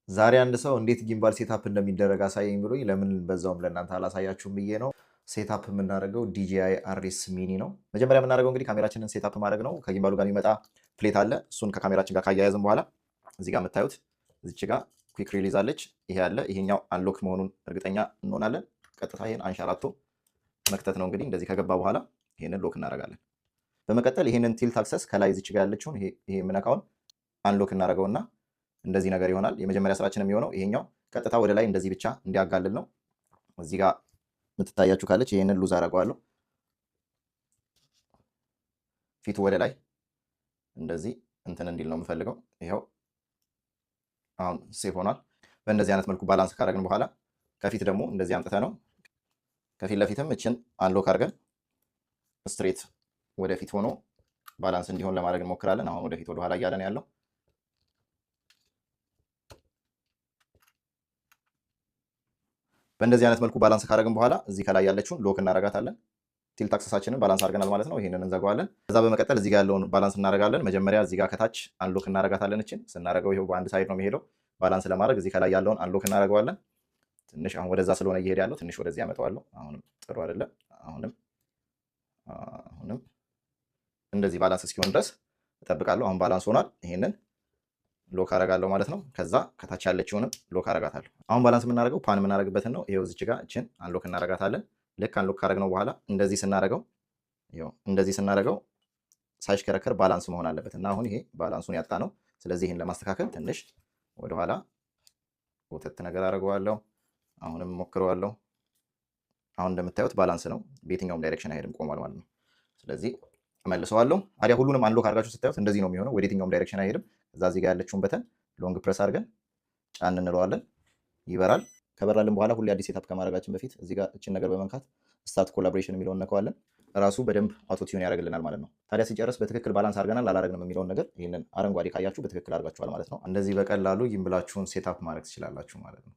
ዛሬ አንድ ሰው እንዴት ጊምባል ሴታፕ እንደሚደረግ አሳየኝ ብሎኝ ለምን በዛውም ለእናንተ አላሳያችሁም ብዬ ነው። ሴታፕ የምናደርገው DJI RS ሚኒ ነው። መጀመሪያ የምናደርገው እንግዲህ ካሜራችንን ሴታፕ ማድረግ ነው። ከጊምባሉ ጋር የሚመጣ ፕሌት አለ። እሱን ከካሜራችን ጋር ካያያዝን በኋላ እዚህ ጋር የምታዩት እዚች ጋር ኩዊክ ሪሊዝ አለች። ይሄ አለ። ይሄኛው አንሎክ መሆኑን እርግጠኛ እንሆናለን። ቀጥታ ይሄን አንሸራቶ መክተት ነው። እንግዲህ እንደዚህ ከገባ በኋላ ይሄንን ሎክ እናደርጋለን። በመቀጠል ይሄንን ቲልት አክሰስ ከላይ እዚች ጋር ያለችውን ይሄ የምነካውን አንሎክ እናደርገውና እንደዚህ ነገር ይሆናል። የመጀመሪያ ስራችን የሚሆነው ይሄኛው ቀጥታ ወደ ላይ እንደዚህ ብቻ እንዲያጋልል ነው። እዚህ ጋር የምትታያችሁ ካለች ይሄንን ሉዝ አደርገዋለሁ። ፊቱ ወደ ላይ እንደዚህ እንትን እንዲል ነው የምፈልገው። ይኸው አሁን ሴፍ ሆኗል። በእንደዚህ አይነት መልኩ ባላንስ ካደረግን በኋላ ከፊት ደግሞ እንደዚህ አምጥተ ነው ከፊት ለፊትም እችን አንሎክ አድርገን ስትሬት ወደፊት ሆኖ ባላንስ እንዲሆን ለማድረግ እንሞክራለን። አሁን ወደፊት ወደኋላ እያለን ያለው በእንደዚህ አይነት መልኩ ባላንስ ካደረግን በኋላ እዚህ ከላይ ያለችውን ሎክ እናረጋታለን። ቲልት አክሰሳችንን ባላንስ አድርገናል ማለት ነው። ይሄንን እንዘጋዋለን። ከዛ በመቀጠል እዚህ ጋር ያለውን ባላንስ እናረጋለን። መጀመሪያ እዚህ ጋር ከታች አንሎክ እናረጋታለን። እችን ስናረገው ይሄው በአንድ ሳይድ ነው የሚሄደው። ባላንስ ለማድረግ እዚህ ከላይ ያለውን አንሎክ እናረገዋለን። ትንሽ አሁን ወደዛ ስለሆነ እየሄደ ያለው ትንሽ ወደዚህ ያመጣዋለሁ። አሁንም ጥሩ አይደለም። አሁንም እንደዚህ ባላንስ እስኪሆን ድረስ እጠብቃለሁ። አሁን ባላንስ ሆኗል። ይሄንን ሎክ አረጋለሁ ማለት ነው። ከዛ ከታች ያለችውንም ሎክ አረጋታለሁ። አሁን ባላንስ የምናደርገው ፓን የምናደርግበትን ነው። ይሄው እዚች ጋር እችን አንሎክ እናረጋታለን። ልክ አንሎክ ካረግነው በኋላ እንደዚህ ስናደርገው ሳይሽከረከር ባላንስ መሆን አለበት እና አሁን ይሄ ባላንሱን ያጣ ነው። ስለዚህ ይህን ለማስተካከል ትንሽ ወደኋላ ወተት ነገር አደርገዋለሁ። አሁንም ሞክረዋለሁ። አሁን እንደምታዩት ባላንስ ነው። በየትኛውም ዳይሬክሽን አይሄድም፣ ቆሟል ማለት ነው። ስለዚህ እመልሰዋለሁ። ታዲያ ሁሉንም አንሎክ አድርጋችሁ ስታዩት እንደዚህ ነው የሚሆነው። ወደ የትኛውም ዳይሬክሽን አይሄድም። እዛ እዚህ ጋር ያለችውን በተን ሎንግ ፕረስ አድርገን ጫን እንለዋለን። ይበራል። ከበራልን በኋላ ሁሌ አዲስ ሴታፕ ከማድረጋችን በፊት እዚህ ጋር እችን ነገር በመንካት ስታርት ኮላቦሬሽን የሚለውን ነካዋለን። ራሱ በደንብ አውቶቲዩን ያደርግልናል ማለት ነው። ታዲያ ሲጨርስ በትክክል ባላንስ አድርገናል አላደረግንም የሚለውን ነገር ይህንን አረንጓዴ ካያችሁ በትክክል አድርጋችኋል ማለት ነው። እንደዚህ በቀላሉ ጊምብላችሁን ሴታፕ ማድረግ ትችላላችሁ ማለት ነው።